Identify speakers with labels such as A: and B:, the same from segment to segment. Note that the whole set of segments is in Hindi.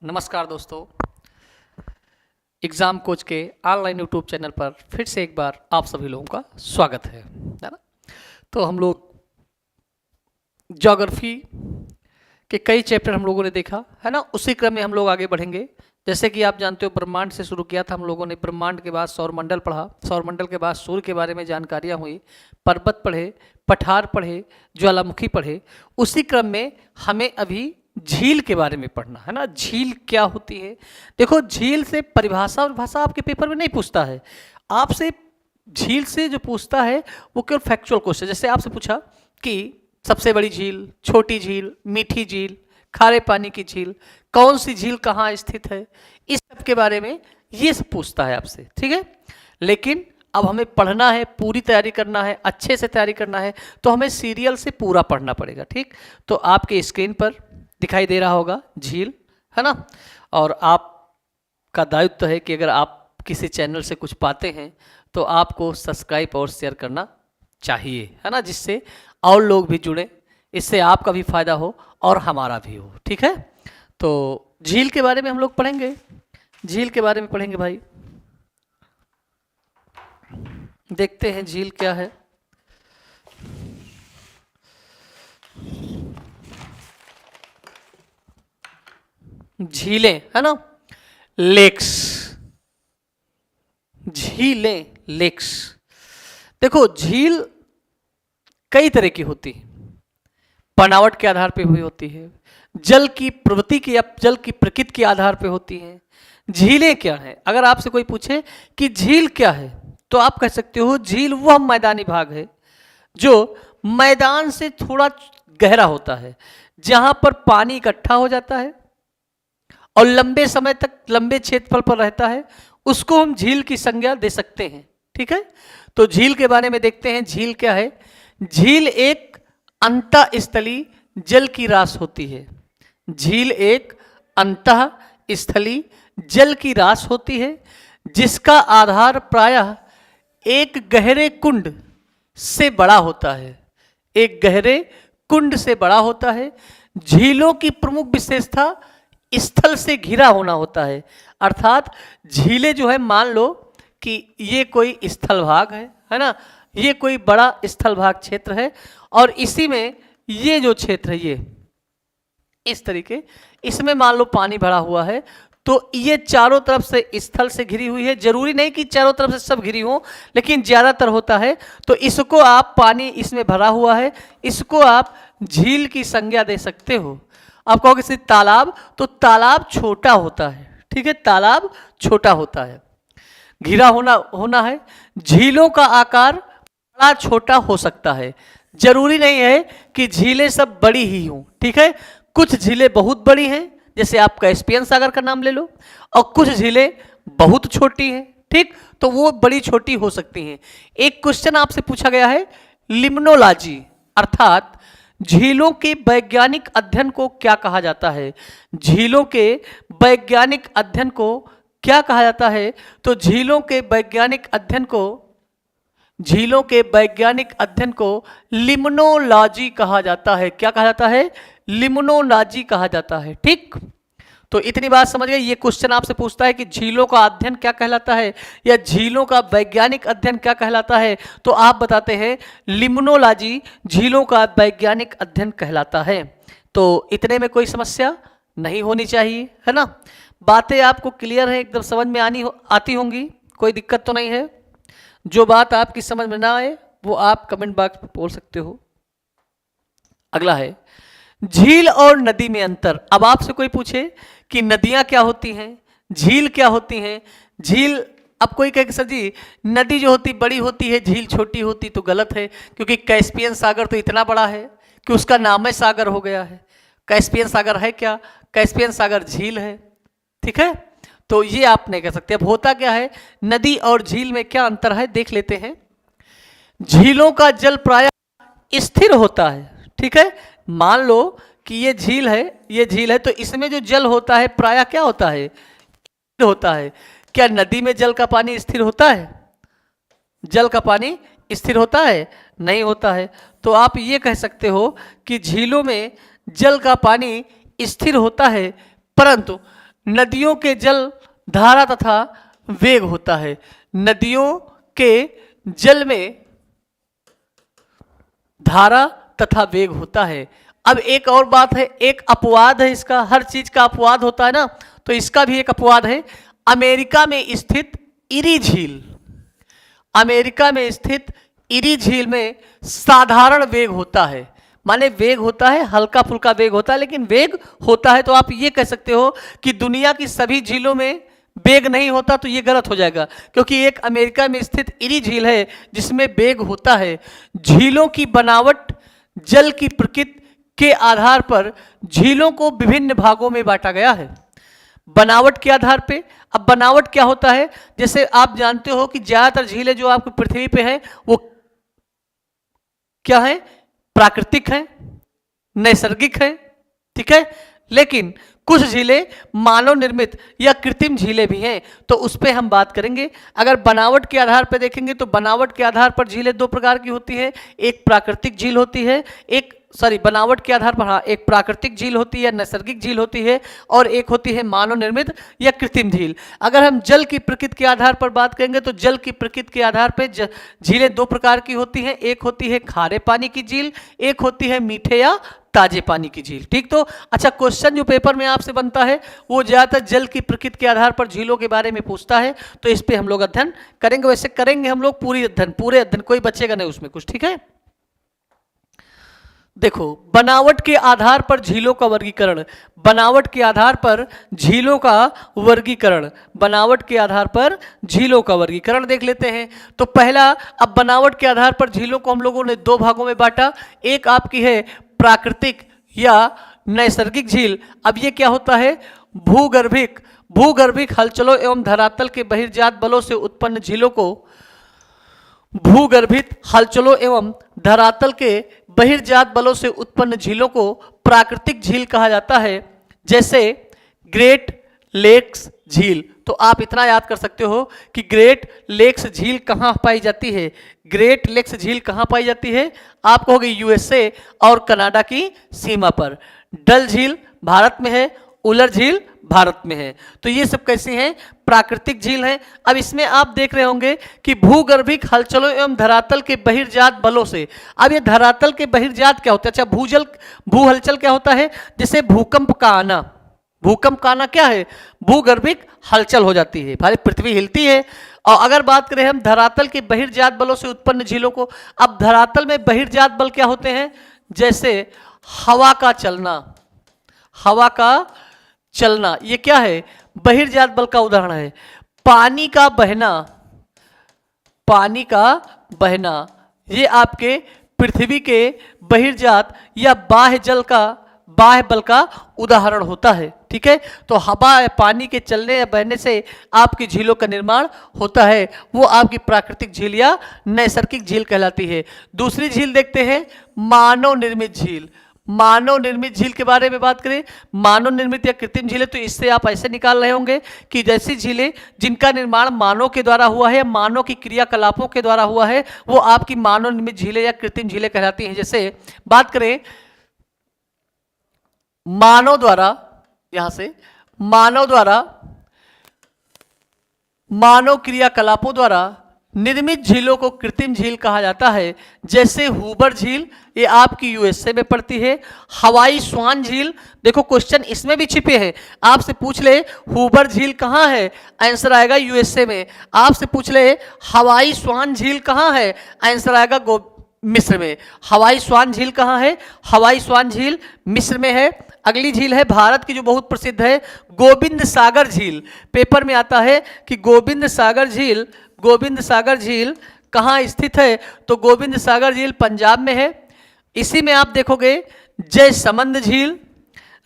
A: नमस्कार दोस्तों, एग्ज़ाम कोच के ऑनलाइन यूट्यूब चैनल पर फिर से एक बार आप सभी लोगों का स्वागत है ना। तो हम लोग ज्योग्राफी के कई चैप्टर हम लोगों ने देखा है ना। उसी क्रम में हम लोग आगे बढ़ेंगे। जैसे कि आप जानते हो, ब्रह्मांड से शुरू किया था हम लोगों ने। ब्रह्मांड के बाद सौरमंडल पढ़ा, सौरमंडल के बाद सूर्य के बारे में जानकारियाँ हुई, पर्वत पढ़े, पठार पढ़े, ज्वालामुखी पढ़े। उसी क्रम में हमें अभी झील के बारे में पढ़ना है ना। झील क्या होती है? देखो, झील से परिभाषा और भाषा आपके पेपर में नहीं पूछता है। आपसे झील से जो पूछता है वो केवल फैक्चुअल क्वेश्चन। जैसे आपसे पूछा कि सबसे बड़ी झील, छोटी झील, मीठी झील, खारे पानी की झील, कौन सी झील कहाँ स्थित है, इस सब के बारे में ये सब पूछता है आपसे, ठीक है। लेकिन अब हमें पढ़ना है, पूरी तैयारी करना है, अच्छे से तैयारी करना है, तो हमें सीरियल से पूरा पढ़ना पड़ेगा, ठीक। तो आपके स्क्रीन पर दिखाई दे रहा होगा झील, है ना। और आपका दायित्व है कि अगर आप किसी चैनल से कुछ पाते हैं तो आपको सब्सक्राइब और शेयर करना चाहिए, है ना, जिससे और लोग भी जुड़े, इससे आपका भी फायदा हो और हमारा भी हो, ठीक है। तो झील के बारे में हम लोग पढ़ेंगे। झील के बारे में पढ़ेंगे भाई। देखते हैं झील क्या है। झीलें, है ना, लेक्स, झीलें, लेक्स। देखो, झील कई तरह की होती है, बनावट के आधार पे हुई होती है, जल की प्रवृत्ति की या जल की प्रकृति के आधार पे होती है। झीलें क्या है? अगर आपसे कोई पूछे कि झील क्या है, तो आप कह सकते हो झील वह मैदानी भाग है जो मैदान से थोड़ा गहरा होता है, जहां पर पानी इकट्ठा हो जाता है और लंबे समय तक लंबे क्षेत्रफल पर रहता है, उसको हम झील की संज्ञा दे सकते हैं, ठीक है। तो झील के बारे में देखते हैं। झील क्या है? झील एक अंतःस्थलीय जल की रास होती है। झील एक अंतःस्थलीय जल की रास होती है जिसका आधार प्रायः एक गहरे कुंड से बड़ा होता है। एक गहरे कुंड से बड़ा होता है। झीलों की प्रमुख विशेषता स्थल से घिरा होना होता है। अर्थात झीलें जो है, मान लो कि ये कोई स्थल भाग है ना, ये कोई बड़ा स्थल भाग क्षेत्र है और इसी में ये जो क्षेत्र है, ये इस तरीके, इसमें मान लो पानी भरा हुआ है, तो ये चारों तरफ से स्थल से घिरी हुई है। जरूरी नहीं कि चारों तरफ से सब घिरी हो, लेकिन ज्यादातर होता है। तो इसको आप, पानी इसमें भरा हुआ है, इसको आप झील की संज्ञा दे सकते हो। आप कहोगे सिर्फ तालाब, तो तालाब छोटा होता है, ठीक है, तालाब छोटा होता है, घिरा होना है। झीलों का आकार बड़ा छोटा हो सकता है, जरूरी नहीं है कि झीलें सब बड़ी ही हों, ठीक है। कुछ झीलें बहुत बड़ी हैं, जैसे आप कैस्पियन सागर का नाम ले लो, और कुछ झीलें बहुत छोटी हैं, ठीक। तो वो बड़ी छोटी हो सकती हैं। एक क्वेश्चन आपसे पूछा गया है, लिम्नोलॉजी अर्थात झीलों के वैज्ञानिक अध्ययन को क्या कहा जाता है? झीलों के वैज्ञानिक अध्ययन को क्या कहा जाता है? तो झीलों के वैज्ञानिक अध्ययन को लिम्नोलॉजी कहा जाता है। क्या कहा जाता है? लिम्नोलॉजी कहा जाता है, ठीक। तो इतनी बात समझ गए। ये क्वेश्चन आपसे पूछता है कि झीलों का अध्ययन क्या कहलाता है, या झीलों का वैज्ञानिक अध्ययन क्या कहलाता है, तो आप बताते हैं लिम्नोलॉजी झीलों का वैज्ञानिक अध्ययन कहलाता है। तो इतने में कोई समस्या नहीं होनी चाहिए, है ना। बातें आपको क्लियर है, एकदम समझ में आती होंगी, कोई दिक्कत तो नहीं है। जो बात आपकी समझ में ना आए वो आप कमेंट बॉक्स में बोल सकते हो। अगला है झील और नदी में अंतर। अब आपसे कोई पूछे कि नदियां क्या होती हैं, झील क्या होती हैं। झील, अब कोई कहे कि सर जी नदी जो होती बड़ी होती है, झील छोटी होती, तो गलत है, क्योंकि कैस्पियन सागर तो इतना बड़ा है कि उसका नाम ही सागर हो गया है। कैस्पियन सागर है क्या? कैस्पियन सागर झील है, ठीक है। तो ये आप नहीं कह सकते। अब होता क्या है, नदी और झील में क्या अंतर है देख लेते हैं। झीलों का जल प्रायः स्थिर होता है, ठीक है। मान लो कि ये झील है, तो इसमें जो जल होता है प्रायः क्या होता है? स्थिर होता है। क्या नदी में जल का पानी स्थिर होता है? जल का पानी स्थिर होता है? नहीं होता है। तो आप ये कह सकते हो कि झीलों में जल का पानी स्थिर होता है, परंतु नदियों के जल धारा तथा वेग होता है। नदियों के जल में धारा तथा वेग होता है। अब एक और बात है, एक अपवाद है इसका, हर चीज का अपवाद होता है ना, तो इसका भी एक अपवाद है। अमेरिका में स्थित इरी झील, अमेरिका में स्थित इरी झील में साधारण वेग होता है, माने वेग होता है, हल्का फुल्का वेग होता है, लेकिन वेग होता है। तो आप ये कह सकते हो कि दुनिया की सभी झीलों में वेग नहीं होता, तो ये गलत हो जाएगा, क्योंकि एक अमेरिका में स्थित इरी झील है जिसमें वेग होता है। झीलों की बनावट, जल की प्रकृति के आधार पर झीलों को विभिन्न भागों में बांटा गया है। बनावट के आधार पे, अब बनावट क्या होता है, जैसे आप जानते हो कि ज्यादातर झीलें जो आपकी पृथ्वी पे हैं वो क्या है, प्राकृतिक है, नैसर्गिक है, ठीक है। लेकिन कुछ झीलें मानव निर्मित या कृत्रिम झीलें भी हैं, तो उस पर हम बात करेंगे। अगर बनावट के आधार पर देखेंगे तो बनावट के आधार पर झीलें दो प्रकार की होती है, एक प्राकृतिक झील होती है, बनावट के आधार पर, हाँ, एक प्राकृतिक झील होती है, नैसर्गिक झील होती है, और एक होती है मानव निर्मित या कृत्रिम झील। अगर हम जल की प्रकृति के आधार पर बात करेंगे तो जल की प्रकृति के आधार पर झीलें दो प्रकार की होती हैं, एक होती है खारे पानी की झील, एक होती है मीठे या ताजे पानी की झील। ठीक, तो अच्छा, क्वेश्चन जो पेपर में आपसे बनता है वो ज्यादातर जल की प्रकृति के आधार पर झीलों के बारे में पूछता है, तो इस पे हम लोग अध्ययन करेंगे। वैसे करेंगे हम लोग पूरे अध्ययन, कोई बचेगा नहीं उसमें कुछ, ठीक है। देखो, बनावट के आधार पर झीलों का वर्गीकरण, बनावट के आधार पर झीलों का वर्गीकरण, बनावट के आधार पर झीलों का वर्गीकरण देख लेते हैं। तो पहला, अब बनावट के आधार पर झीलों को हम लोगों ने दो भागों में बांटा। एक आपकी है प्राकृतिक या नैसर्गिक झील। अब ये क्या होता है, भूगर्भिक हलचलों एवं धरातल के बहिर्जात बलों से उत्पन्न झीलों को, भूगर्भित हलचलों एवं धरातल के बहिर्जात बलों से उत्पन्न झीलों को प्राकृतिक झील कहा जाता है, जैसे ग्रेट लेक्स झील। तो आप इतना याद कर सकते हो कि ग्रेट लेक्स झील कहाँ पाई जाती है। ग्रेट लेक्स झील कहाँ पाई जाती है, आप कहोगे यूएसए और कनाडा की सीमा पर। डल झील भारत में है, उलर झील भारत में है। तो ये सब कैसे हैं, प्राकृतिक झील हैं। अब इसमें आप देख रहे होंगे कि भूगर्भिक हलचलों एवं धरातल के बहिर्जात बलों से। अब ये धरातल के बहिर्जात क्या होता है, अच्छा, भू हलचल क्या होता है, जैसे भूकंप का आना। भूकंप का आना क्या है, भूगर्भिक हलचल हो जाती है, हमारी पृथ्वी हिलती है। और अगर बात करें हम धरातल के बहिर्जात बलों से उत्पन्न झीलों को, अब धरातल में बहिर्जात बल क्या होते हैं, जैसे हवा का चलना, हवा का चलना, ये क्या है, बहिर्जात बल का उदाहरण है। पानी का बहना, पानी का बहना, ये आपके पृथ्वी के बहिर्जात या बाह्य बल का उदाहरण होता है। ठीक है, तो हवा पानी के चलने या बहने से आपकी झीलों का निर्माण होता है, वो आपकी प्राकृतिक झील या नैसर्गिक झील कहलाती है। दूसरी झील देखते हैं, मानव निर्मित झील। मानव निर्मित झील के बारे में बात करें, मानव निर्मित या कृत्रिम झीलें, तो इससे आप ऐसे निकाल रहे होंगे कि जैसी झीलें जिनका निर्माण मानव के द्वारा हुआ है, मानव की क्रियाकलापों के द्वारा हुआ है, वो आपकी मानव निर्मित झीलें या कृत्रिम झीलें कहलाती हैं। जैसे बात करें मानव द्वारा, यहां से मानव क्रियाकलापों द्वारा निर्मित झीलों को कृत्रिम झील कहा जाता है। जैसे हूबर झील, ये आपकी यूएसए में पड़ती है। हवाई स्वान झील, देखो क्वेश्चन इसमें भी छिपे हैं, आपसे पूछ ले हूबर झील कहाँ है, आंसर आएगा यूएसए में। आपसे पूछ ले हवाई स्वान झील कहाँ है, आंसर आएगा मिस्र में। हवाई स्वान झील कहाँ है, हवाई स्वान झील मिस्र में है। अगली झील है भारत की जो बहुत प्रसिद्ध है, गोविंद सागर झील। पेपर में आता है कि गोविंद सागर झील कहाँ स्थित है, तो गोविंद सागर झील पंजाब में है। इसी में आप देखोगे जयसमंद झील,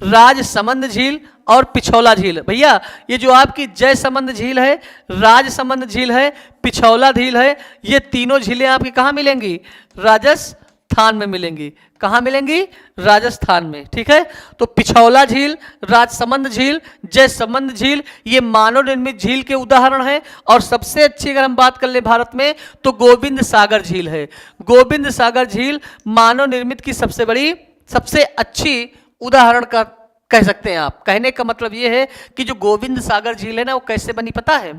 A: राजसमंद झील और पिछौला झील। भैया ये जो आपकी जयसमंद झील है, राजसमंद झील है, पिछौला झील है, ये तीनों झीलें आपकी कहाँ मिलेंगी, राजस्थान में मिलेंगी। कहाँ मिलेंगी, राजस्थान में। ठीक है, तो पिछौला झील, राजसमंद झील, जयसमंद झील, ये मानव निर्मित झील के उदाहरण हैं। और सबसे अच्छी अगर हम बात कर ले भारत में, तो गोविंद सागर झील है। गोविंद सागर झील मानव निर्मित की सबसे अच्छी उदाहरण का कह सकते हैं आप। कहने का मतलब ये है कि जो गोविंद सागर झील है ना, वो कैसे बनी पता है?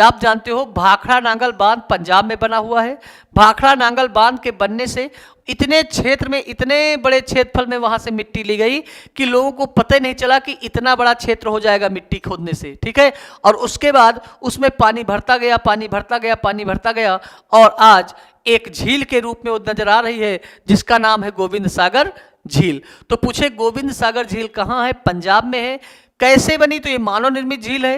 A: आप जानते हो भाखड़ा नांगल बांध पंजाब में बना हुआ है। भाखड़ा नांगल बांध के बनने से इतने क्षेत्र में, इतने बड़े क्षेत्रफल में वहां से मिट्टी ली गई कि लोगों को पता ही नहीं चला कि इतना बड़ा क्षेत्र हो जाएगा मिट्टी खोदने से, ठीक है। और उसके बाद उसमें पानी भरता गया, पानी भरता गया, पानी भरता गया, और आज एक झील के रूप में वो नजर आ रही है, जिसका नाम है गोविंद सागर झील। तो पूछे गोविंद सागर झील कहाँ है? पंजाब में है। कैसे बनी? तो ये मानव निर्मित झील है।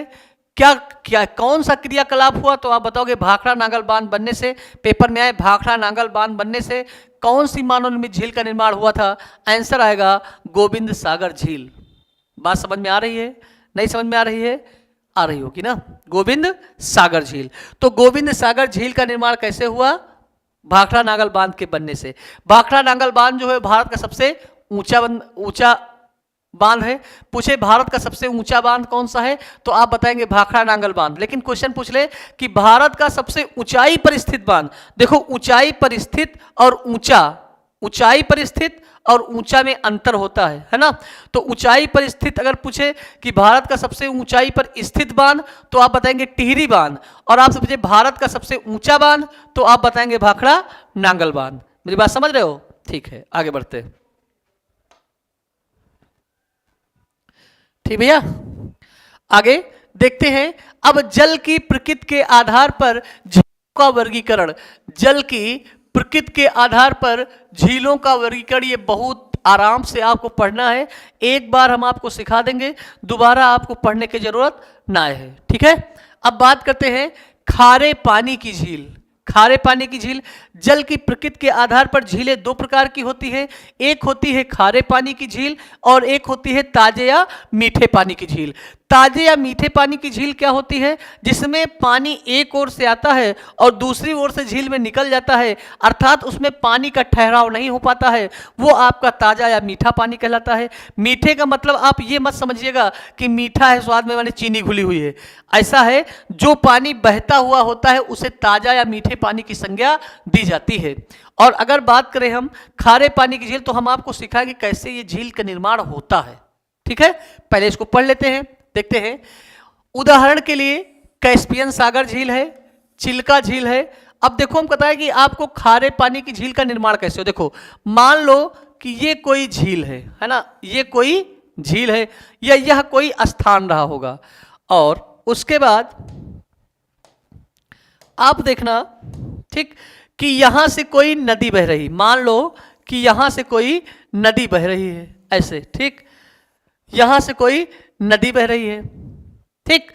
A: क्या क्या कौन सा क्रियाकलाप हुआ? तो आप बताओगे भाखड़ा नांगल बांध बनने से। पेपर में आए भाखड़ा नांगल बांध बनने से कौन सी मानव निर्मित झील का निर्माण हुआ था? आंसर आएगा गोविंद सागर झील। बात समझ में आ रही है? नहीं समझ में आ रही है? आ रही होगी ना। गोविंद सागर झील। तो गोविंद सागर झील का निर्माण कैसे हुआ? भाखड़ा नांगल बांध के बनने से। भाखड़ा नांगल बांध जो है भारत का सबसे ऊंचा बांध है। पूछे भारत का सबसे ऊंचा बांध कौन सा है? तो आप बताएंगे भाखड़ा नांगल बांध। लेकिन क्वेश्चन पूछ ले कि भारत का सबसे ऊंचाई पर स्थित बांध। देखो ऊंचाई पर स्थित और ऊंचा, ऊंचाई पर स्थित और ऊंचा में अंतर होता है ना। तो ऊंचाई पर स्थित अगर पूछे कि भारत का सबसे ऊंचाई पर स्थित बांध, तो आप बताएंगे टिहरी बांध। और आपसे पूछे भारत का सबसे ऊंचा बांध, तो आप बताएंगे भाखड़ा नांगल बांध। मेरी बात समझ रहे हो? ठीक है, आगे बढ़ते हैं। ठीक भैया, आगे देखते हैं। अब जल की प्रकृति के आधार पर झीलों का वर्गीकरण। जल की प्रकृति के आधार पर झीलों का वर्गीकरण, ये बहुत आराम से आपको पढ़ना है। एक बार हम आपको सिखा देंगे, दोबारा आपको पढ़ने की जरूरत ना है, ठीक है। अब बात करते हैं खारे पानी की झील। खारे पानी की झील। जल की प्रकृति के आधार पर झीलें दो प्रकार की होती है। एक होती है खारे पानी की झील और एक होती है ताजे या मीठे पानी की झील। ताजे या मीठे पानी की झील क्या होती है? जिसमें पानी एक ओर से आता है और दूसरी ओर से झील में निकल जाता है, अर्थात उसमें पानी का ठहराव नहीं हो पाता है, वो आपका ताजा या मीठा पानी कहलाता है। मीठे का मतलब आप ये मत समझिएगा कि मीठा है स्वाद में, माने चीनी घुली हुई है। ऐसा है, जो पानी बहता हुआ होता है उसे ताजा या मीठे पानी की संज्ञा दी जाती है। और अगर बात करें हम खारे पानी की झील, तो हम आपको सिखाएंगे कैसे ये झील का निर्माण होता है, ठीक है। पहले इसको पढ़ लेते हैं, देखते हैं। उदाहरण के लिए कैस्पियन सागर झील है, चिल्का झील है। अब देखो हम बताएं कि आपको खारे पानी की झील का निर्माण कैसे हो। देखो मान लो कि ये कोई झील है ना, ये कोई झील है या यह कोई स्थान रहा होगा, और उसके बाद आप देखना, ठीक, कि यहां से कोई नदी बह रही। मान लो कि यहां से कोई नदी बह रही है, ऐसे, ठीक, यहां से कोई नदी बह रही है, ठीक।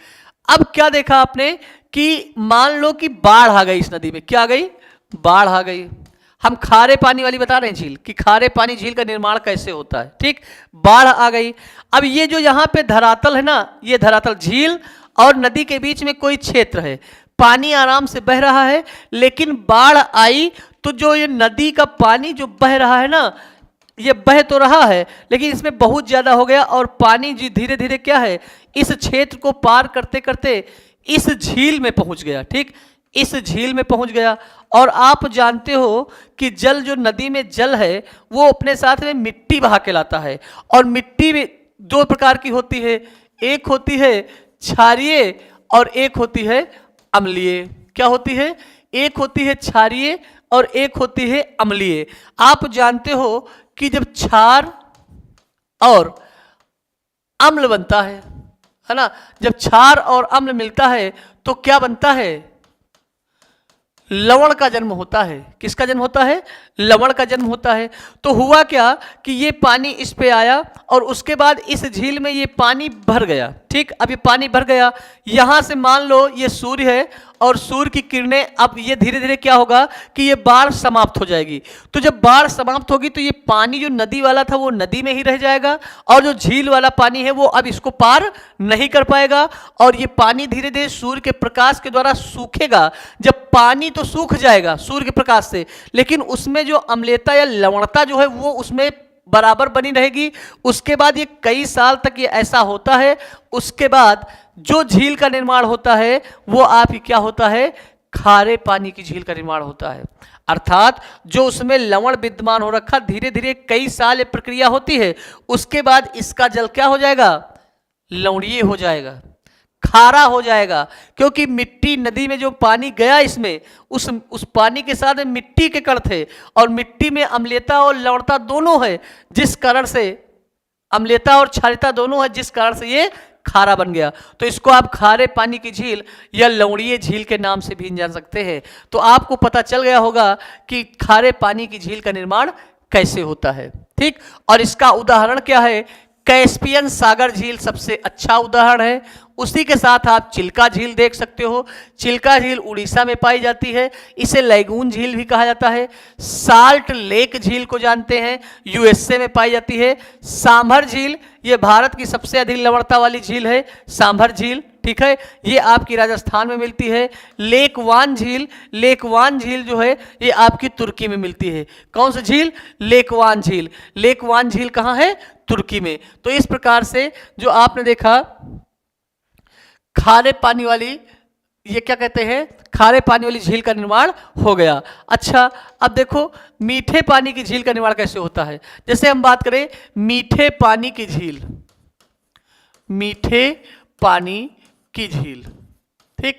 A: अब क्या देखा आपने कि मान लो कि बाढ़ आ गई इस नदी में। क्या आ गई? बाढ़ आ गई। हम खारे पानी वाली बता रहे हैं झील, कि खारे पानी झील का निर्माण कैसे होता है, ठीक। बाढ़ आ गई। अब ये जो यहाँ पे धरातल है ना, ये धरातल, झील और नदी के बीच में कोई क्षेत्र है, पानी आराम से बह रहा है, लेकिन बाढ़ आई तो जो ये नदी का पानी जो बह रहा है ना, ये बह तो रहा है लेकिन इसमें बहुत ज्यादा हो गया, और पानी जी धीरे धीरे क्या है, इस क्षेत्र को पार करते करते इस झील में पहुंच गया, ठीक, इस झील में पहुंच गया। और आप जानते हो कि जल, जो नदी में जल है, वो अपने साथ में मिट्टी बहा के लाता है, और मिट्टी भी दो प्रकार की होती है, एक होती है क्षारीय और एक होती है अम्लीय। क्या होती है? एक होती है क्षारीय और एक होती है अम्लीय। आप जानते हो कि जब क्षार और अम्ल बनता है ना, जब क्षार और अम्ल मिलता है तो क्या बनता है? लवण का जन्म होता है। किसका जन्म होता है? लवण का जन्म होता है। तो हुआ क्या कि ये पानी इस पे आया और उसके बाद इस झील में ये पानी भर गया, ठीक। अब ये पानी भर गया, यहां से मान लो ये सूर्य है और सूर्य की किरणें, अब ये धीरे धीरे क्या होगा कि ये बाढ़ समाप्त हो जाएगी। तो जब बाढ़ समाप्त होगी तो ये पानी जो नदी वाला था वो नदी में ही रह जाएगा, और जो झील वाला पानी है वो अब इसको पार नहीं कर पाएगा, और ये पानी धीरे धीरे सूर्य के प्रकाश के द्वारा सूखेगा। जब पानी तो सूख जाएगा सूर्य के प्रकाश से, लेकिन उसमें जो अम्लता या लवणता जो है वो उसमें बराबर बनी रहेगी। उसके बाद ये कई साल तक ये ऐसा होता है। उसके बाद जो झील का निर्माण होता है वो आप क्या होता है? खारे पानी की झील का निर्माण होता है। अर्थात जो उसमें लवण विद्यमान हो रखा, धीरे धीरे कई साल ये प्रक्रिया होती है, उसके बाद इसका जल क्या हो जाएगा, लवणीय हो जाएगा, खारा हो जाएगा, क्योंकि मिट्टी नदी में जो पानी गया इसमें उस पानी के साथ मिट्टी के कण थे, और मिट्टी में अम्लीयता और लवणता दोनों है, जिस कारण से अम्लीयता और क्षारीयता दोनों है, जिस कारण से ये खारा बन गया। तो इसको आप खारे पानी की झील या लवणीय झील के नाम से भी जान सकते हैं। तो आपको पता चल गया होगा कि खारे पानी की झील का निर्माण कैसे होता है। ठीक, और इसका उदाहरण क्या है, कैस्पियन सागर झील सबसे अच्छा उदाहरण है। उसी के साथ आप चिल्का झील देख सकते हो। चिल्का झील उड़ीसा में पाई जाती है, इसे लैगून झील भी कहा जाता है। साल्ट लेक झील को जानते हैं, यूएसए में पाई जाती है। सांभर झील, ये भारत की सबसे अधिक लवणता वाली झील है, सांभर झील, ठीक है, ये आपकी राजस्थान में मिलती है। लेकवान झील, लेकवान झील जो है ये आपकी तुर्की में मिलती है। कौन सी झील, लेकवान झील, लेकवान झील कहाँ है, तुर्की में। तो इस प्रकार से जो आपने देखा खारे पानी वाली, ये क्या कहते हैं, खारे पानी वाली झील का निर्माण हो गया। अच्छा, अब देखो मीठे पानी की झील का निर्माण कैसे होता है। जैसे हम बात करें मीठे पानी की झील, मीठे पानी की झील, ठीक।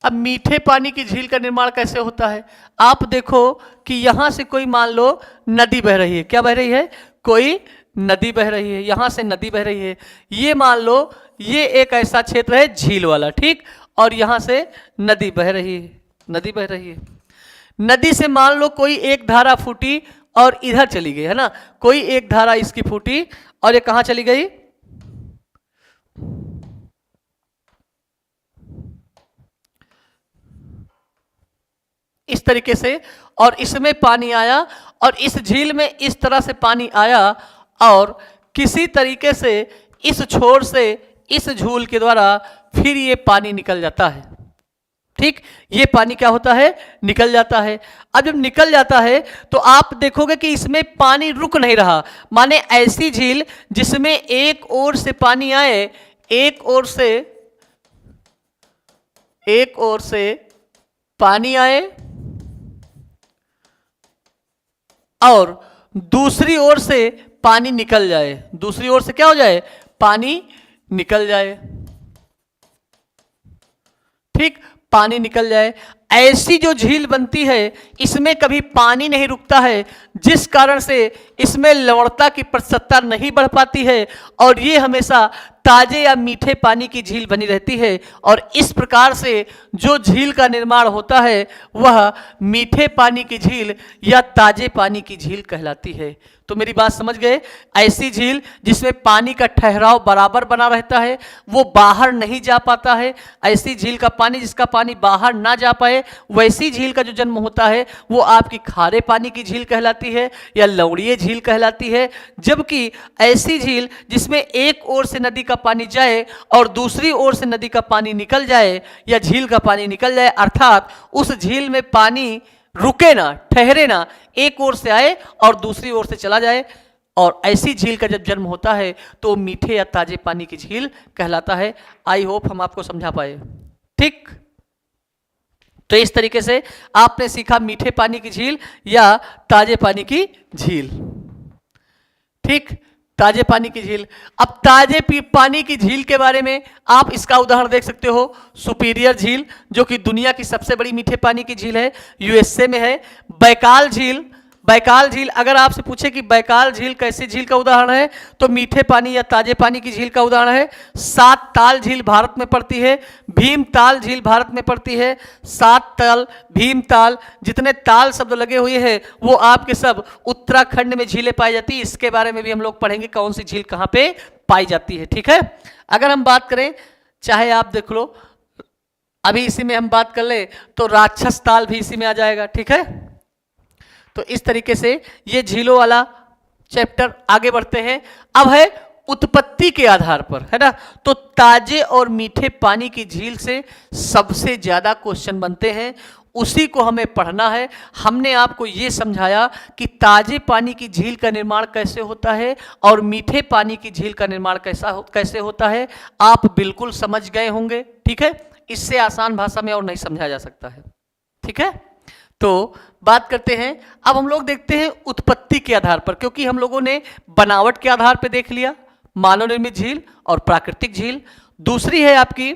A: अब मीठे पानी की झील का निर्माण कैसे होता है। आप देखो कि यहां से कोई मान लो नदी बह रही है, क्या बह रही है, कोई नदी बह रही है, यहां से नदी बह रही है। ये मान लो ये एक ऐसा क्षेत्र है झील वाला, ठीक, और यहां से नदी बह रही है, नदी बह रही है। नदी से मान लो कोई एक धारा फूटी और इधर चली गई, है ना, कोई एक धारा इसकी फूटी और ये कहां चली गई, इस तरीके से, और इसमें पानी आया और इस झील में इस तरह से पानी आया और किसी तरीके से इस छोर से इस झूल के द्वारा फिर ये पानी निकल जाता है। ठीक, ये पानी क्या होता है, निकल जाता है। अब जब निकल जाता है तो आप देखोगे कि इसमें पानी रुक नहीं रहा, माने ऐसी झील जिसमें एक ओर से पानी आए, एक ओर से पानी आए और दूसरी ओर से पानी निकल जाए, दूसरी ओर से क्या हो जाए, पानी निकल जाए, ठीक, पानी निकल जाए। ऐसी जो झील बनती है इसमें कभी पानी नहीं रुकता है, जिस कारण से इसमें लवणता की प्रतिशतता नहीं बढ़ पाती है और ये हमेशा ताजे या मीठे पानी की झील बनी रहती है। और इस प्रकार से जो झील का निर्माण होता है वह मीठे पानी की झील या ताजे पानी की झील कहलाती है। तो मेरी बात समझ गए, ऐसी झील जिसमें पानी का ठहराव बराबर बना रहता है, वो बाहर नहीं जा पाता है, ऐसी झील का पानी जिसका पानी बाहर ना जा पाए, वैसी झील का जो जन्म होता है वो आपकी खारे पानी की झील कहलाती है या लवणीय झील कहलाती है। जबकि ऐसी झील जिसमें एक ओर से नदी का पानी जाए और दूसरी ओर से नदी का पानी निकल जाए या झील का पानी निकल जाए, अर्थात उस झील में पानी रुके ना, ठहरे ना, एक ओर से आए और दूसरी ओर से चला जाए, और ऐसी झील का जब जन्म होता है तो मीठे या ताजे पानी की झील कहलाता है। आई होप हम आपको समझा पाए। ठीक, तो इस तरीके से आपने सीखा मीठे पानी की झील या ताजे पानी की झील। ठीक, ताजे पानी की झील। अब ताजे पानी की झील के बारे में आप इसका उदाहरण देख सकते हो, सुपीरियर झील जो कि दुनिया की सबसे बड़ी मीठे पानी की झील है, यूएसए में है। बैकाल झील, बैकाल झील अगर आपसे पूछे कि बैकाल झील कैसी झील का उदाहरण है तो मीठे पानी या ताजे पानी की झील का उदाहरण है। सात ताल झील भारत में पड़ती है, भीमताल झील भारत में पड़ती है। सात ताल, भीमताल, जितने ताल शब्द लगे हुए हैं वो आपके सब उत्तराखंड में झीलें पाई जाती है। इसके बारे में भी हम लोग पढ़ेंगे कौन सी झील कहाँ पे पाई जाती है। ठीक है, अगर हम बात करें, चाहे आप देख लो अभी इसी में हम बात कर ले तो राक्षस ताल भी इसी में आ जाएगा। ठीक है, तो इस तरीके से ये झीलों वाला चैप्टर आगे बढ़ते हैं। अब है उत्पत्ति के आधार पर, है ना, तो ताजे और मीठे पानी की झील से सबसे ज्यादा क्वेश्चन बनते हैं, उसी को हमें पढ़ना है। हमने आपको ये समझाया कि ताजे पानी की झील का निर्माण कैसे होता है और मीठे पानी की झील का निर्माण कैसे होता है, आप बिल्कुल समझ गए होंगे। ठीक है, इससे आसान भाषा में और नहीं समझा जा सकता है। ठीक है, तो बात करते हैं, अब हम लोग देखते हैं उत्पत्ति के आधार पर, क्योंकि हम लोगों ने बनावट के आधार पर देख लिया मानव निर्मित झील और प्राकृतिक झील। दूसरी है आपकी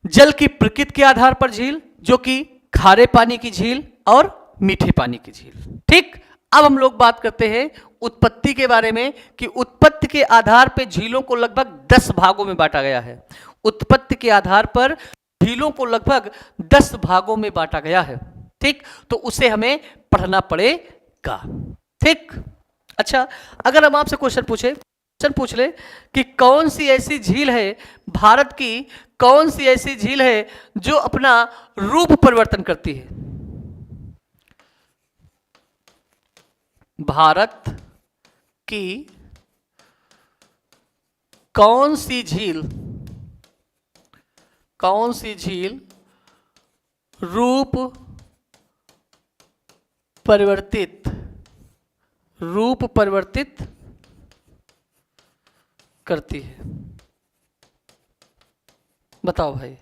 A: जल की प्रकृति के आधार पर झील, जो कि खारे पानी की झील और मीठे पानी की झील। ठीक, अब हम लोग बात करते हैं उत्पत्ति के बारे में कि उत्पत्ति के आधार पर झीलों को लगभग 10 भागों में बांटा गया है। उत्पत्ति के आधार पर झीलों को लगभग 10 भागों में बांटा गया है। ठीक, तो उसे हमें पढ़ना पड़ेगा। ठीक, अच्छा, अगर हम आपसे क्वेश्चन पूछ ले कि कौन सी ऐसी झील है, भारत की कौन सी ऐसी झील है जो अपना रूप परिवर्तन करती है? भारत की कौन सी झील रूप परिवर्तित करती है? बताओ भाई,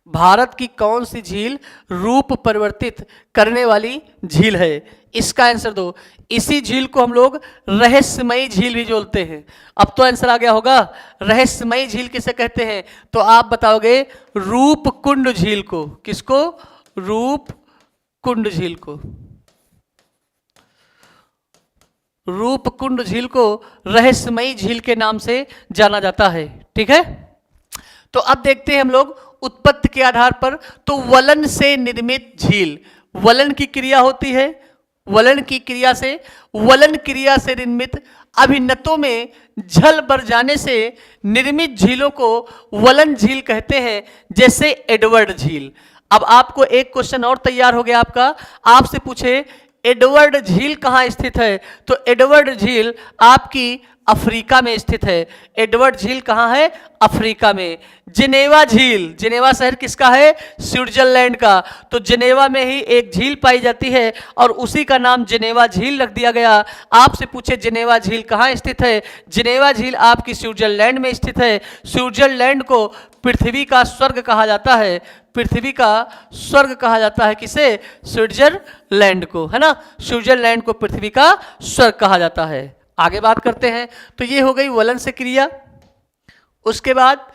A: भारत की कौन सी झील रूप परिवर्तित करने वाली झील है? इसका आंसर दो। इसी झील को हम लोग रहस्यमयी झील भी बोलते हैं। अब तो आंसर आ गया होगा, रहस्यमयी झील किसे कहते हैं? तो आप बताओगे रूपकुंड झील को। किसको? रूपकुंड झील को। रूपकुंड झील को रहस्यमयी झील के नाम से जाना जाता है। ठीक है, तो अब देखते हैं हम लोग उत्पत्ति के आधार पर। तो वलन से निर्मित झील, वलन की क्रिया होती है, वलन क्रिया से निर्मित अभिन्नतों में जल भर जाने से निर्मित झीलों को वलन झील कहते हैं, जैसे एडवर्ड झील। अब आपको एक क्वेश्चन और तैयार हो गया आपका, आपसे पूछे एडवर्ड झील कहाँ स्थित है? तो एडवर्ड झील आपकी अफ्रीका में स्थित है। एडवर्ड झील कहाँ है? अफ्रीका में। जिनेवा झील, जिनेवा शहर किसका है? स्विट्जरलैंड का। तो जिनेवा में ही एक झील पाई जाती है और उसी का नाम जिनेवा झील रख दिया गया। आपसे पूछे जिनेवा झील कहाँ स्थित है? जिनेवा झील आपकी स्विट्जरलैंड में स्थित है। स्विट्जरलैंड को पृथ्वी का स्वर्ग कहा जाता है। पृथ्वी का स्वर्ग कहा जाता है किसे? स्विट्जरलैंड को, है ना। स्विट्जरलैंड को पृथ्वी का स्वर्ग कहा जाता है। आगे बात करते हैं, तो ये हो गई वलन से क्रिया। उसके बाद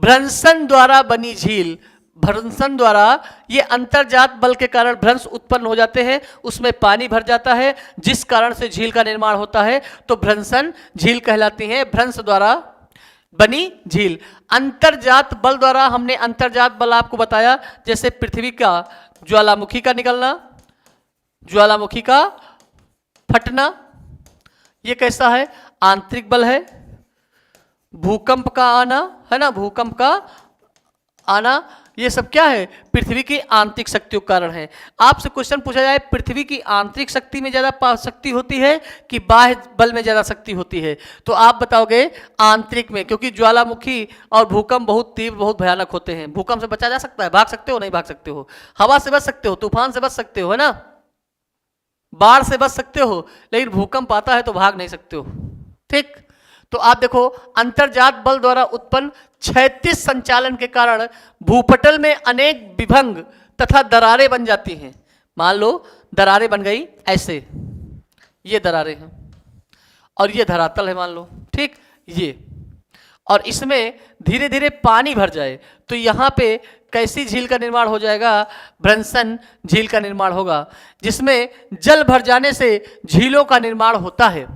A: भ्रंशन द्वारा बनी झील, भ्रंशन द्वारा, ये अंतर्जात बल के कारण भ्रंश उत्पन्न हो जाते हैं, उसमें पानी भर जाता है जिस कारण से झील का निर्माण होता है, तो भ्रंशन झील कहलाती है। भ्रंश द्वारा बनी झील। अंतर्जात बल द्वारा, हमने अंतर्जात बल आपको बताया, जैसे पृथ्वी का ज्वालामुखी का निकलना, ज्वालामुखी का फटना, ये कैसा है? आंतरिक बल है। भूकंप का आना, है ना, भूकंप का आना, ये सब क्या है? पृथ्वी की आंतरिक शक्तियों के कारण है। आपसे क्वेश्चन पूछा जाए पृथ्वी की आंतरिक शक्ति में ज्यादा शक्ति होती है कि बाह्य बल में ज्यादा शक्ति होती है? तो आप बताओगे आंतरिक में, क्योंकि ज्वालामुखी और भूकंप बहुत तीव्र, बहुत भयानक होते हैं। भूकंप से बचा जा सकता है? भाग सकते हो? नहीं भाग सकते हो। हवा से बच सकते हो, तूफान से बच सकते हो, है ना, बाढ़ से बच सकते हो, लेकिन भूकंप आता है तो भाग नहीं सकते हो। ठीक, तो आप देखो अंतर्जात बल द्वारा उत्पन्न क्षैतिज संचालन के कारण भूपटल में अनेक विभंग तथा दरारें बन जाती हैं। मान लो दरारें बन गई ऐसे, ये दरारें हैं और ये धरातल है मान लो, ठीक, ये, और इसमें धीरे धीरे पानी भर जाए तो यहाँ पे कैसी झील का निर्माण हो जाएगा? भ्रंशन झील का निर्माण होगा, जिसमें जल भर जाने से झीलों का निर्माण होता है।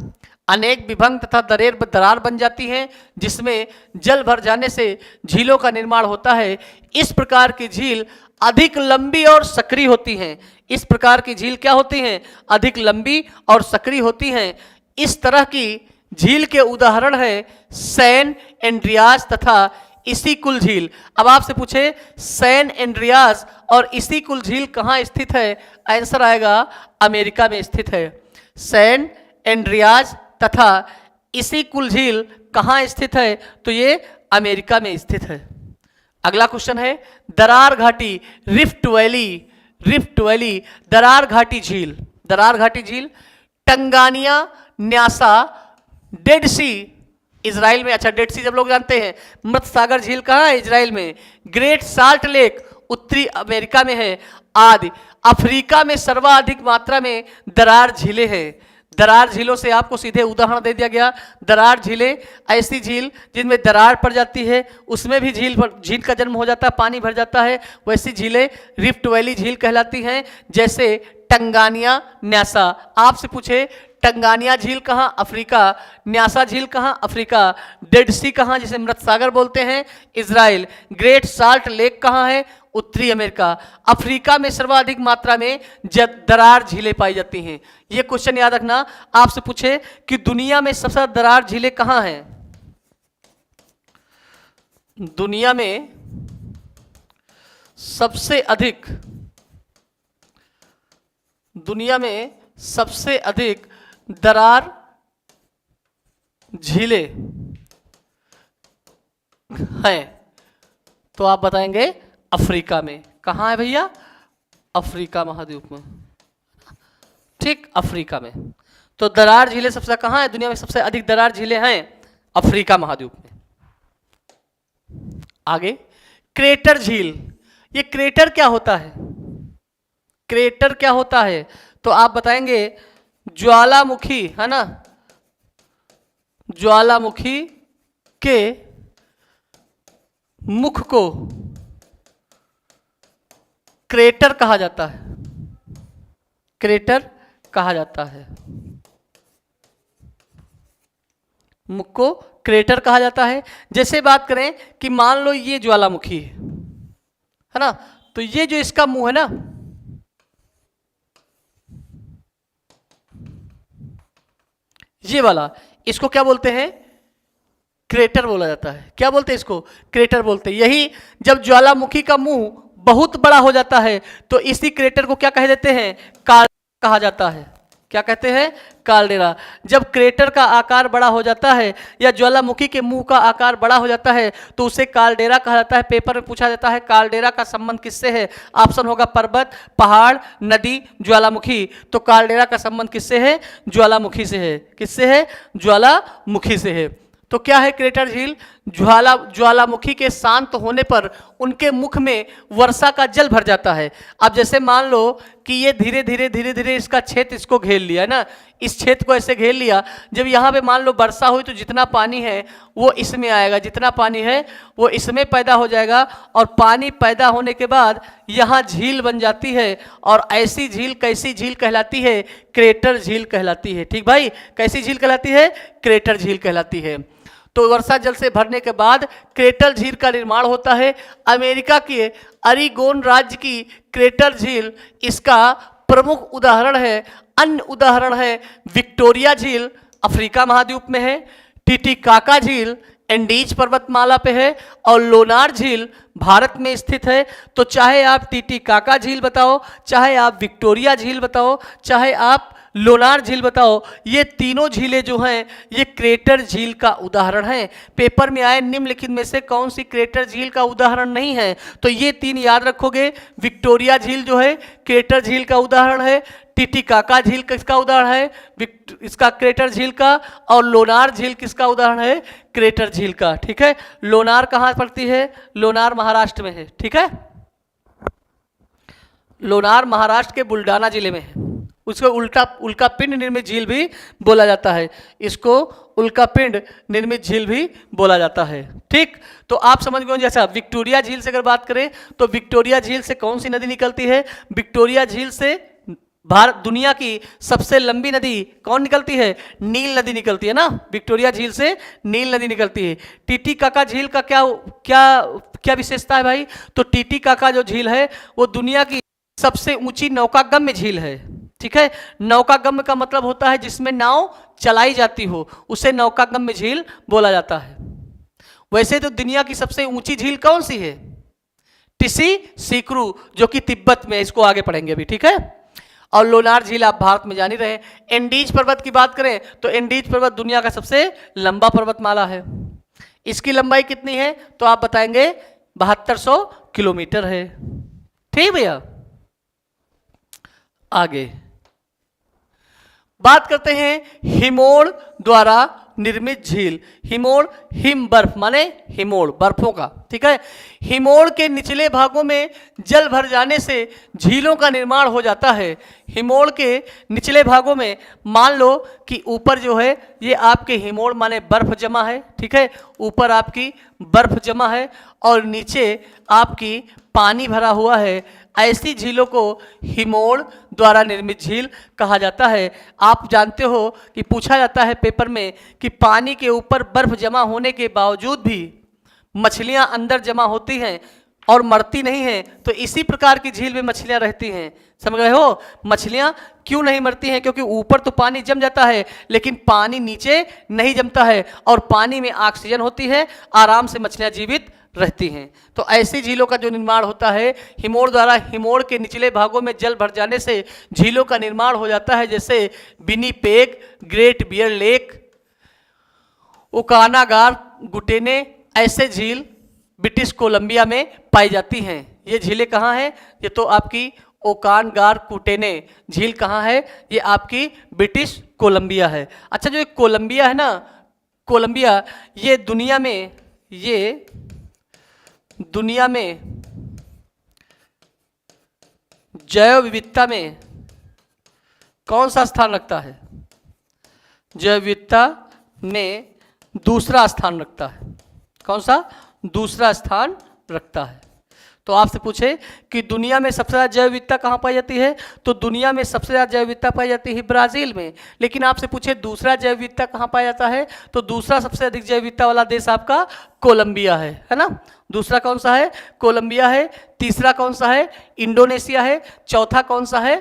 A: अनेक विभंग तथा दरार बन जाती हैं, जिसमें जल भर जाने से झीलों का निर्माण होता है। इस प्रकार की झील अधिक लंबी और सक्रिय होती हैं। इस प्रकार की झील क्या होती हैं? अधिक लंबी और सक्रिय होती हैं। इस तरह की झील के उदाहरण है सैन एंड्रियास तथा इसिकुल झील। अब आपसे पूछे सैन एंड्रियास और इसिकुल झील कहाँ स्थित है? आंसर आएगा अमेरिका में स्थित है। सैन एंड्रियास तथा इसिकुल झील कहाँ स्थित है? तो ये अमेरिका में स्थित है। अगला क्वेश्चन है दरार घाटी, रिफ्ट वैली, दरार घाटी झील। दरार घाटी झील टंगानिया, न्यासा, डेड सी इजराइल में। अच्छा, डेड सी जब लोग जानते हैं। मृत सागर झील कहाँ है? इजराइल में। ग्रेट साल्ट लेक उत्तरी अमेरिका में है आदि। अफ्रीका में सर्वाधिक मात्रा में दरार झीलें हैं। दरार झीलों से आपको सीधे उदाहरण दे दिया गया। दरार झीलें ऐसी झील जिनमें दरार पड़ जाती है, उसमें भी झील का जन्म हो जाता है, पानी भर जाता है, वैसी झीलें रिफ्ट वैली झील कहलाती हैं। जैसे टंगानिया, न्यासा। आपसे पूछे टंगानिया झील कहाँ? अफ्रीका। न्यासा झील कहाँ? अफ्रीका। डेड सी कहाँ, जिसे मृत सागर बोलते हैं? इजराइल। ग्रेट साल्ट लेक कहाँ है? उत्तरी अमेरिका। अफ्रीका में सर्वाधिक मात्रा में दरार झीलें पाई जाती हैं। यह क्वेश्चन याद रखना, आपसे पूछे कि दुनिया में सबसे ज्यादा दरार झीलें कहाँ हैं? दुनिया में सबसे अधिक दरार झीलें हैं, तो आप बताएंगे अफ्रीका में। कहाँ है भैया? अफ्रीका महाद्वीप में। ठीक, अफ्रीका में। तो दरार झीलें सबसे कहाँ है? दुनिया में सबसे अधिक दरार झीलें हैं अफ्रीका महाद्वीप में। आगे क्रेटर झील। ये क्रेटर क्या होता है? क्रेटर क्या होता है? तो आप बताएंगे ज्वालामुखी, है ना, ज्वालामुखी के मुख को क्रेटर कहा जाता है। क्रेटर कहा जाता है, मुख को क्रेटर कहा जाता है। जैसे बात करें कि मान लो ये ज्वालामुखी है ना, तो ये जो इसका मुंह है ना, ये वाला, इसको क्या बोलते हैं? क्रेटर बोला जाता है। क्या बोलते हैं इसको? क्रेटर बोलते हैं। यही जब ज्वालामुखी का मुंह बहुत बड़ा हो जाता है तो इसी क्रेटर को क्या कह देते हैं? काल्डेरा कहा जाता है। क्या कहते हैं? काल्डेरा। जब क्रेटर का आकार बड़ा हो जाता है या ज्वालामुखी के मुंह का आकार बड़ा हो जाता है तो उसे काल्डेरा कहा जाता है। पेपर में पूछा जाता है काल्डेरा का संबंध किससे है? ऑप्शन होगा पर्वत, पहाड़, नदी, ज्वालामुखी। तो काल्डेरा का संबंध किससे है? ज्वालामुखी से है। किससे है? ज्वालामुखी से है। तो क्या है क्रेटर झील? ज्वालामुखी के शांत होने पर उनके मुख में वर्षा का जल भर जाता है। अब जैसे मान लो कि ये धीरे धीरे इसका क्षेत्र इसको घेर लिया है ना, इस क्षेत्र को ऐसे घेर लिया। जब यहाँ पे मान लो वर्षा हुई तो जितना पानी है वो इसमें आएगा, जितना पानी है वो इसमें पैदा हो जाएगा, और पानी पैदा होने के बाद यहाँ झील बन जाती है। और ऐसी झील कैसी झील कहलाती है? क्रेटर झील कहलाती है। ठीक भाई, कैसी झील कहलाती है? क्रेटर झील कहलाती है। तो वर्षा जल से भरने के बाद क्रेटर झील का निर्माण होता है। अमेरिका के अरिगोन राज्य की क्रेटर झील इसका प्रमुख उदाहरण है। अन्य उदाहरण है विक्टोरिया झील, अफ्रीका महाद्वीप में है। टिटिकाका झील एंडीज पर्वतमाला पे है, और लोनार झील भारत में स्थित है। तो चाहे आप टिटिकाका झील बताओ, चाहे आप विक्टोरिया झील बताओ, चाहे आप लोनार झील बताओ, ये तीनों झीलें जो हैं ये क्रेटर झील का उदाहरण हैं। पेपर में आए निम्नलिखित में से कौन सी क्रेटर झील का उदाहरण नहीं है? तो ये तीन याद रखोगे। विक्टोरिया झील जो है क्रेटर झील का उदाहरण है, टिटिकाका झील किसका उदाहरण है? इसका क्रेटर झील का। और लोनार झील किसका उदाहरण है? क्रेटर झील का। ठीक है, लोनार कहाँ पड़ती है? लोनार महाराष्ट्र में है। ठीक है, लोनार महाराष्ट्र के बुल्डाना जिले में है। उसको उल्कापिंड निर्मित झील भी बोला जाता है। इसको उल्कापिंड निर्मित झील भी बोला जाता है। ठीक, तो आप समझ गए। जैसा विक्टोरिया झील से अगर बात करें तो विक्टोरिया झील से कौन सी नदी निकलती है? विक्टोरिया झील से भारत दुनिया की सबसे लंबी नदी कौन निकलती है? नील नदी निकलती है ना। विक्टोरिया झील से नील नदी निकलती है। टिटिकाका झील का क्या क्या क्या विशेषता है भाई? तो टिटिकाका जो झील है वो दुनिया की सबसे ऊंची नौकागम्य झील है। ठीक है, नौकागम्य का मतलब होता है जिसमें नाव चलाई जाती हो, उसे नौकागम्य झील बोला जाता है। वैसे तो दुनिया की सबसे ऊंची झील कौन सी है? टिसी सीकरू, जो कि तिब्बत में। इसको आगे पढ़ेंगे अभी। ठीक है, और लोनार झील आप भारत में जान ही रहे। एंडीज पर्वत की बात करें तो एंडीज पर्वत दुनिया का सबसे लंबा पर्वतमाला है। इसकी लंबाई कितनी है? तो आप बताएंगे 7200 किलोमीटर है। ठीक भैया, आगे बात करते हैं हिमोड़ द्वारा निर्मित झील। हिमोड़, हिम बर्फ माने हिमोड़, बर्फों का, ठीक है। हिमोड़ के निचले भागों में जल भर जाने से झीलों का निर्माण हो जाता है। हिमोड़ के निचले भागों में मान लो कि ऊपर जो है ये आपके हिमोड़ माने बर्फ जमा है, ठीक है, ऊपर आपकी बर्फ जमा है और नीचे आपकी पानी भरा हुआ है। ऐसी झीलों को हिमोड़ द्वारा निर्मित झील कहा जाता है। आप जानते हो कि पूछा जाता है पेपर में कि पानी के ऊपर बर्फ जमा होने के बावजूद भी मछलियां अंदर जमा होती हैं और मरती नहीं हैं, तो इसी प्रकार की झील में मछलियां रहती हैं। समझ रहे हो? मछलियां क्यों नहीं मरती हैं? क्योंकि ऊपर तो पानी जम जाता है लेकिन पानी नीचे नहीं जमता है और पानी में ऑक्सीजन होती है, आराम से मछलियां जीवित रहती हैं। तो ऐसी झीलों का जो निर्माण होता है हिमोड़ द्वारा, हिमोड़ के निचले भागों में जल भर जाने से झीलों का निर्माण हो जाता है, जैसे विनिपेग, ग्रेट बियर लेक, ओकानागार, गुटेने, ऐसे झील ब्रिटिश कोलंबिया में पाई जाती हैं। ये झीलें कहाँ हैं? ये तो आपकी ओकानगार कुटेने झील कहाँ है? ये आपकी ब्रिटिश कोलंबिया है। अच्छा, जो एक कोलंबिया है ना, कोलंबिया, ये दुनिया में जैव विविधता में कौन सा स्थान रखता है? जैव विविधता में दूसरा स्थान रखता है। कौन सा? दूसरा स्थान रखता है। तो आपसे पूछे कि दुनिया में सबसे ज़्यादा जैव विविधता कहाँ पाई जाती है, तो दुनिया में सबसे ज़्यादा जैव विविधता पाई जाती है ब्राज़ील में। लेकिन आपसे पूछे दूसरा जैव विविधता कहाँ पाया जाता है, तो दूसरा सबसे अधिक जैव विविधता वाला देश आपका कोलंबिया है ना। दूसरा कौन सा है? कोलंबिया है। तीसरा कौन सा है? इंडोनेशिया है। चौथा कौन सा है?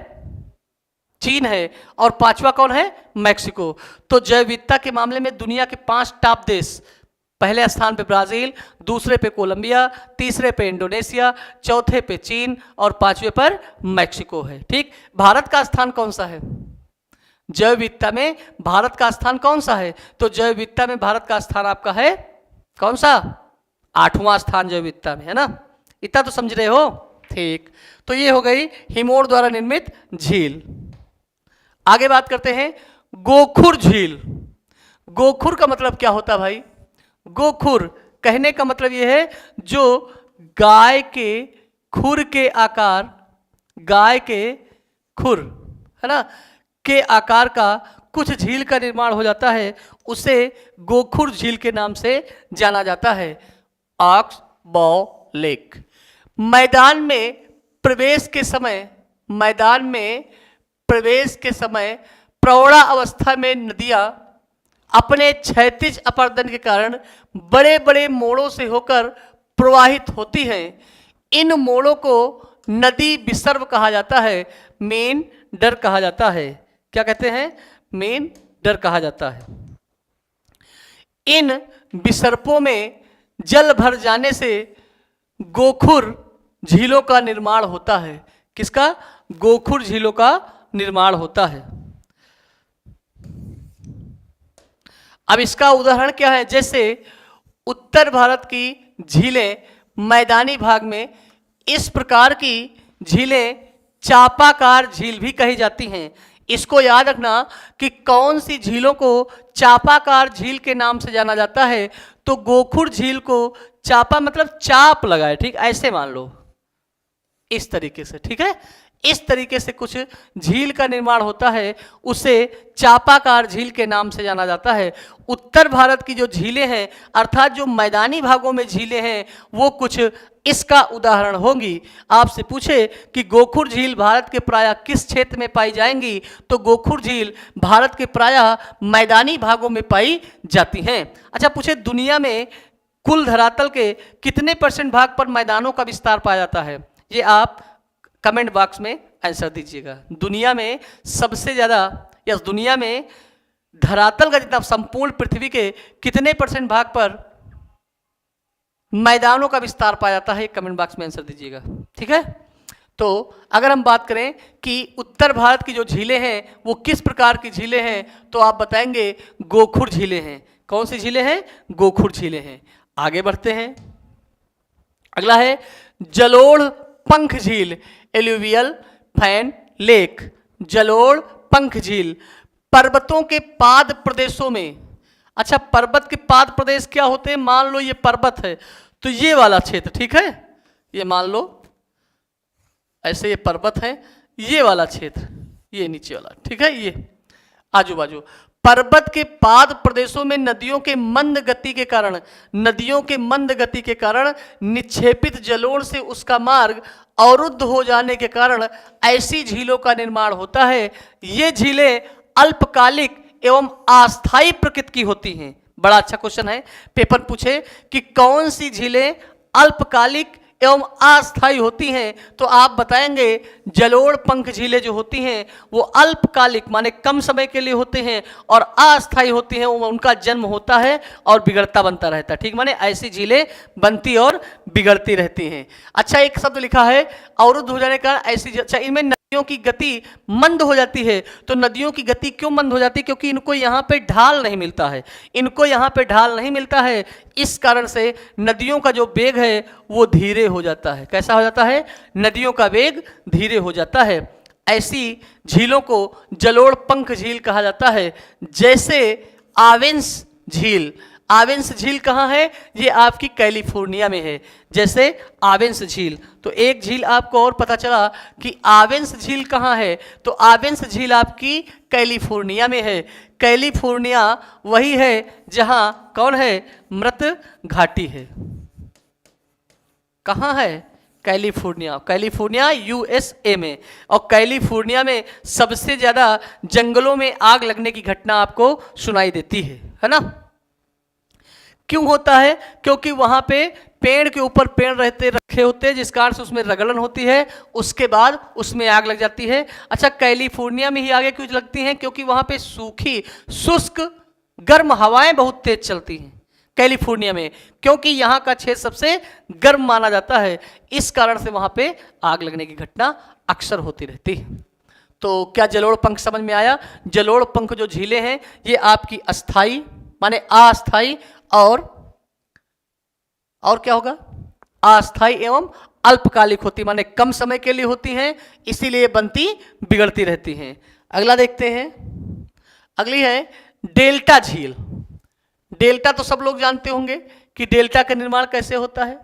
A: चीन है। और पांचवा कौन है? मैक्सिको। तो जैव विविधता के मामले में दुनिया के 5 टॉप देश, पहले स्थान पे ब्राजील, दूसरे पे कोलंबिया, तीसरे पे इंडोनेशिया, चौथे पे चीन और पांचवे पर मैक्सिको है। ठीक, भारत का स्थान कौन सा है? जैव विविधता में भारत का स्थान कौन सा है? तो जैव विविधता में भारत का स्थान आपका है कौन सा? 8वां स्थान जैव विविधता में, है ना। इतना तो समझ रहे हो? ठीक, तो ये हो गई हिमोड़ द्वारा निर्मित झील। आगे बात करते हैं गोखुर झील। गोखुर का मतलब क्या होता है भाई? गोखुर कहने का मतलब यह है जो गाय के खुर के आकार, गाय के खुर, है ना, के आकार का कुछ झील का निर्माण हो जाता है, उसे गोखुर झील के नाम से जाना जाता है। ऑक्स बॉ लेक। मैदान में प्रवेश के समय प्रौढ़ा अवस्था में नदियां अपने क्षैतिज अपर्दन के कारण बड़े बड़े मोड़ों से होकर प्रवाहित होती हैं। इन मोड़ों को नदी विसर्ग कहा जाता है, मेन डर कहा जाता है। क्या कहते हैं? मेन डर कहा जाता है। इन विसर्पों में जल भर जाने से गोखुर झीलों का निर्माण होता है। किसका? गोखुर झीलों का निर्माण होता है। अब इसका उदाहरण क्या है? जैसे उत्तर भारत की झीलें मैदानी भाग में, इस प्रकार की झीलें चापाकार झील भी कही जाती हैं। इसको याद रखना कि कौन सी झीलों को चापाकार झील के नाम से जाना जाता है। तो गोखुर झील को चापा मतलब चाप लगाए, ठीक, ऐसे मान लो, इस तरीके से, ठीक है। इस तरीके से कुछ झील का निर्माण होता है, उसे चापाकार झील के नाम से जाना जाता है। उत्तर भारत की जो झीलें हैं, अर्थात जो मैदानी भागों में झीलें हैं, वो कुछ इसका उदाहरण होंगी। आपसे पूछे कि गोखुर झील भारत के प्रायः किस क्षेत्र में पाई जाएंगी, तो गोखुर झील भारत के प्रायः मैदानी भागों में पाई जाती हैं। अच्छा, पूछे दुनिया में कुल धरातल के कितने % भाग पर मैदानों का विस्तार पाया जाता है? ये आप कमेंट बॉक्स में आंसर दीजिएगा। दुनिया में सबसे ज़्यादा, या दुनिया में धरातल का जितना संपूर्ण पृथ्वी के कितने % भाग पर मैदानों का विस्तार पाया जाता है, कमेंट बॉक्स में आंसर दीजिएगा, ठीक है। तो अगर हम बात करें कि उत्तर भारत की जो झीलें हैं वो किस प्रकार की झीलें हैं, तो आप बताएंगे गोखुर झीलें हैं। कौन सी झीलें हैं? गोखुर झीलें हैं। आगे बढ़ते हैं, अगला है जलोढ़ पंख झील, एल्यूवियल फैन लेक। जलोढ़ पंख झील पर्वतों के पाद प्रदेशों में अच्छा, पर्वत के पाद प्रदेश क्या होते हैं? मान लो ये पर्वत है तो ये वाला क्षेत्र, ठीक है, ये मान लो ऐसे ये पर्वत है, ये वाला क्षेत्र, ये नीचे वाला, ठीक है, ये आजू बाजू। पर्वत के पाद प्रदेशों में नदियों के मंद गति के कारण, नदियों के मंद गति के कारण निक्षेपित जलोढ़ से उसका मार्ग अवरुद्ध हो जाने के कारण ऐसी झीलों का निर्माण होता है। ये झीलें अल्पकालिक एवं अस्थायी प्रकृति की होती हैं। बड़ा अच्छा क्वेश्चन है, पेपर पूछे कि कौन सी झीलें अल्पकालिक एवं अस्थायी होती हैं, तो आप बताएंगे जलोढ़ पंख झीलें जो होती हैं वो अल्पकालिक माने कम समय के लिए होते हैं, और अस्थायी होती हैं, उनका जन्म होता है और बिगड़ता बनता रहता है। ठीक, माने ऐसी झीलें बनती और बिगड़ती रहती हैं। अच्छा, एक शब्द लिखा है अवरुद्ध हो जाने का ऐसी, अच्छा इनमें नदियों की गति मंद हो जाती है। तो नदियों की गति क्यों मंद हो जाती है? क्योंकि इनको यहाँ पे ढाल नहीं मिलता है, इनको यहाँ पे ढाल नहीं मिलता है, इस कारण से नदियों का जो वेग है वो धीरे हो जाता है। कैसा हो जाता है? नदियों का वेग धीरे हो जाता है। ऐसी झीलों को जलोढ़ पंख झील कहा जाता है। जैसे आवेंस झील, आवेंस झील कहाँ है? ये आपकी कैलिफोर्निया में है। जैसे आवेंस झील, तो एक झील आपको और पता चला कि आवेंस झील कहाँ है, तो आवेंस झील आपकी कैलिफोर्निया में है। कैलिफोर्निया वही है जहाँ कौन है? मृत घाटी है। कहाँ है? कैलिफोर्निया, कैलिफोर्निया यूएसए में। और कैलिफोर्निया में सबसे ज्यादा जंगलों में आग लगने की घटना आपको सुनाई देती है ना? क्यों होता है? क्योंकि वहां पे पेड़ के ऊपर पेड़ रखे होते हैं, जिस कारण से उसमें रगड़न होती है, उसके बाद उसमें आग लग जाती है। अच्छा, कैलिफोर्निया में ही आगे क्यों लगती हैं? क्योंकि वहां पे सूखी शुष्क गर्म हवाएं बहुत तेज चलती हैं कैलिफोर्निया में, क्योंकि यहाँ का क्षेत्र सबसे गर्म माना जाता है। इस कारण से वहां पे आग लगने की घटना अक्सर होती रहती है। तो क्या जलोढ़ पंख समझ में आया? जलोढ़ पंख जो झीलें हैं ये आपकी अस्थाई माने अस्थाई और क्या होगा? अस्थाई एवं अल्पकालिक होती, माने कम समय के लिए होती हैं, इसीलिए बनती बिगड़ती रहती हैं। अगला देखते हैं, अगली है डेल्टा झील। डेल्टा तो सब लोग जानते होंगे कि डेल्टा का निर्माण कैसे होता है।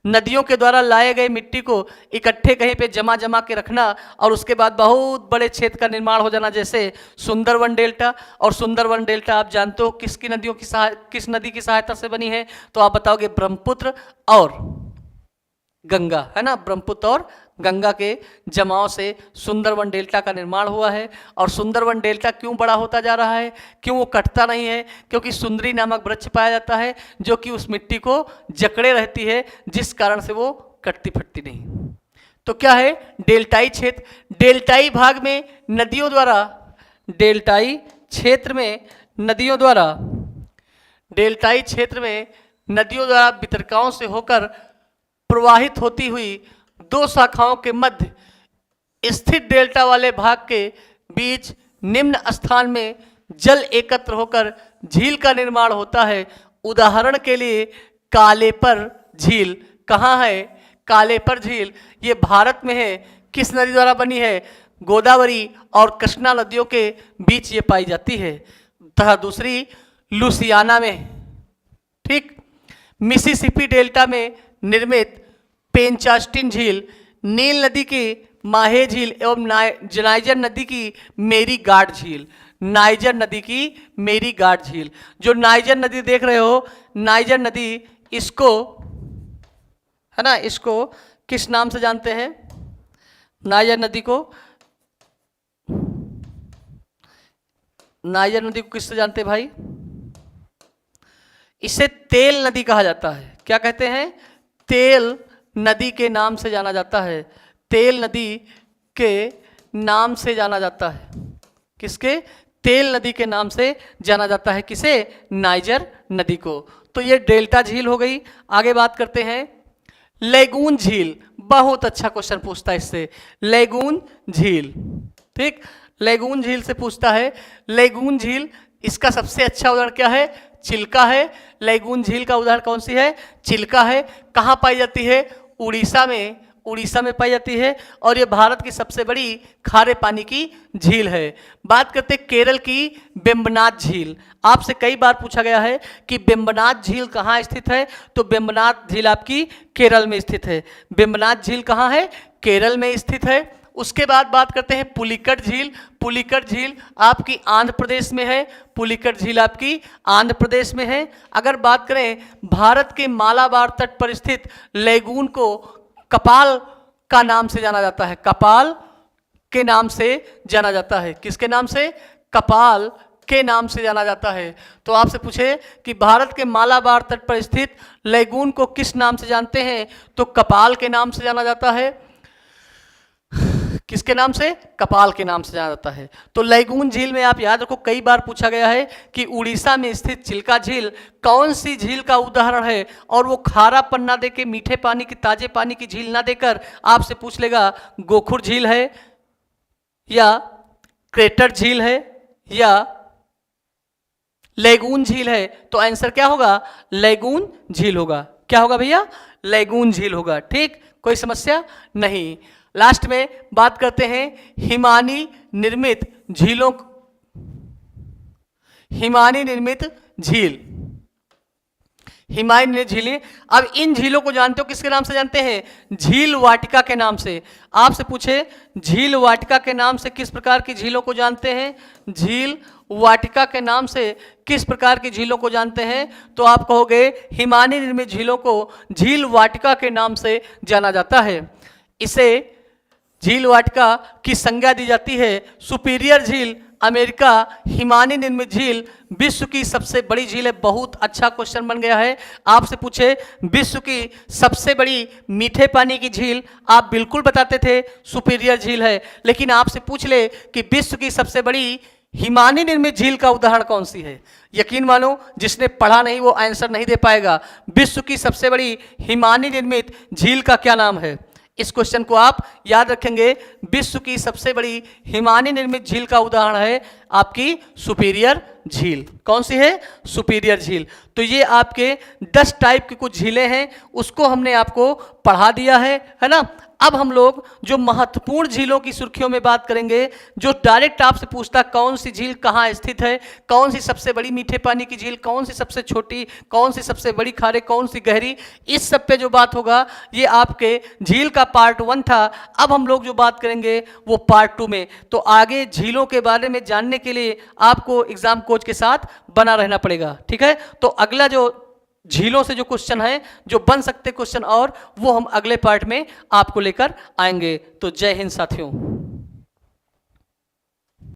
A: नदियों के द्वारा लाए गए मिट्टी को इकट्ठे कहीं पे जमा के रखना और उसके बाद बहुत बड़े क्षेत्र का निर्माण हो जाना, जैसे सुंदरवन डेल्टा। और सुंदरवन डेल्टा आप जानते हो किसकी नदियों की किस नदी की सहायता से बनी है? तो आप बताओगे ब्रह्मपुत्र और गंगा, है ना? ब्रह्मपुत्र और गंगा के जमाव से सुंदरवन डेल्टा का निर्माण हुआ है। और सुंदरवन डेल्टा क्यों बड़ा होता जा रहा है? क्यों वो कटता नहीं है? क्योंकि सुंदरी नामक वृक्ष पाया जाता है जो कि उस मिट्टी को जकड़े रहती है, जिस कारण से वो कटती फटती नहीं। तो क्या है? डेल्टाई क्षेत्र। डेल्टाई भाग में नदियों द्वारा, डेल्टाई क्षेत्र में नदियों द्वारा, डेल्टाई क्षेत्र में नदियों द्वारा वितरकाओं से होकर प्रवाहित होती हुई दो शाखाओं के मध्य स्थित डेल्टा वाले भाग के बीच निम्न स्थान में जल एकत्र होकर झील का निर्माण होता है। उदाहरण के लिए कालेपर झील। कहाँ है कालेपर झील? ये भारत में है। किस नदी द्वारा बनी है? गोदावरी और कृष्णा नदियों के बीच ये पाई जाती है। तथा दूसरी लुसियाना में, ठीक, मिसिसिपी डेल्टा में निर्मित पेंचास्टिन झील, नील नदी की माहे झील एवं नाइजर नदी की मेरी गार्ड झील। नाइजर नदी की मेरी गार्ड झील, जो नाइजर नदी देख रहे हो, नाइजर नदी, इसको है ना, इसको किस नाम से जानते हैं? नाइजर नदी को, नाइजर नदी को किससे जानते हैं भाई? इसे तेल नदी कहा जाता है। क्या कहते हैं? तेल नदी के नाम से जाना जाता है। तेल नदी के नाम से जाना जाता है। किसके? तेल नदी के नाम से जाना जाता है। किसे? नाइजर नदी को। तो ये डेल्टा झील हो गई। आगे बात करते हैं लेगून झील। बहुत अच्छा क्वेश्चन पूछता है इससे, लेगून झील, ठीक, लेगून झील से पूछता है। लेगून झील, इसका सबसे अच्छा उदाहरण क्या है? चिल्का है। लेगून झील का उदाहरण कौन सी है? चिल्का है। कहाँ पाई जाती है? उड़ीसा में। उड़ीसा में पाई जाती है और ये भारत की सबसे बड़ी खारे पानी की झील है। बात करते हैं केरल की वेम्बनाथ झील। आपसे कई बार पूछा गया है कि वेम्बनाथ झील कहाँ स्थित है, तो वेम्बनाथ झील आपकी केरल में स्थित है। वेम्बनाथ झील कहाँ है? केरल में स्थित है। उसके बाद बात करते हैं पुलिकट झील। पुलिकट झील आपकी आंध्र प्रदेश में है। पुलिकट झील आपकी आंध्र प्रदेश में है। अगर बात करें भारत के मालाबार तट पर स्थित लेगून को कपाल का नाम से जाना जाता है। कपाल के नाम से जाना जाता है। किसके नाम से? कपाल के नाम से जाना जाता है। तो आपसे पूछे कि भारत के मालाबार तट पर स्थित लेगून को किस नाम से जानते हैं, तो कपाल के नाम से जाना जाता है। किसके नाम से? कपाल के नाम से जाना जाता है। तो लेगून झील में आप याद रखो, कई बार पूछा गया है कि उड़ीसा में स्थित चिल्का झील कौन सी झील का उदाहरण है, और वो खारापन ना देके मीठे पानी की ताजे पानी की झील ना देकर आपसे पूछ लेगा गोखुर झील है या क्रेटर झील है या लेगून झील है, तो आंसर क्या होगा? लेगून झील होगा। क्या होगा भैया? लेगून झील होगा। ठीक, कोई समस्या नहीं। लास्ट में बात करते हैं हिमानी निर्मित झीलों। हिमानी निर्मित झील, हिमानी निर्मित झीलें। अब इन झीलों को जानते हो किसके नाम से जानते हैं? झील वाटिका के नाम से। आपसे पूछे झील वाटिका के नाम से किस प्रकार की झीलों को जानते हैं? झील वाटिका के नाम से किस प्रकार की झीलों को जानते हैं, तो आप कहोगे हिमानी निर्मित झीलों को झील वाटिका के नाम से जाना जाता है। इसे झील वाटिका की संज्ञा दी जाती है। सुपीरियर झील अमेरिका, हिमानी निर्मित झील विश्व की सबसे बड़ी झील है। बहुत अच्छा क्वेश्चन बन गया है। आपसे पूछे विश्व की सबसे बड़ी मीठे पानी की झील, आप बिल्कुल बताते थे सुपीरियर झील है, लेकिन आपसे पूछ ले कि विश्व की सबसे बड़ी हिमानी निर्मित झील का उदाहरण कौन सी है, यकीन मानो जिसने पढ़ा नहीं वो आंसर नहीं दे पाएगा। विश्व की सबसे बड़ी हिमानी निर्मित झील का क्या नाम है? इस क्वेश्चन को आप याद रखेंगे। विश्व की सबसे बड़ी हिमानी निर्मित झील का उदाहरण है आपकी सुपीरियर झील। कौन सी है? सुपीरियर झील। तो ये आपके 10 टाइप की कुछ झीलें हैं, उसको हमने आपको पढ़ा दिया है ना। अब हम लोग जो महत्वपूर्ण झीलों की सुर्खियों में बात करेंगे, जो डायरेक्ट आपसे पूछता कौन सी झील कहाँ स्थित है, कौन सी सबसे बड़ी मीठे पानी की झील, कौन सी सबसे छोटी, कौन सी सबसे बड़ी खारे, कौन सी गहरी, इस सब पे जो बात होगा ये आपके झील का पार्ट 1 था। अब हम लोग जो बात करेंगे वो पार्ट 2 में। तो आगे झीलों के बारे में जानने के लिए आपको एग्जाम कोच के साथ बना रहना पड़ेगा, ठीक है। तो अगला जो झीलों से जो क्वेश्चन है, जो बन सकते क्वेश्चन, और वो हम अगले पार्ट में आपको लेकर आएंगे। तो जय हिंद साथियों।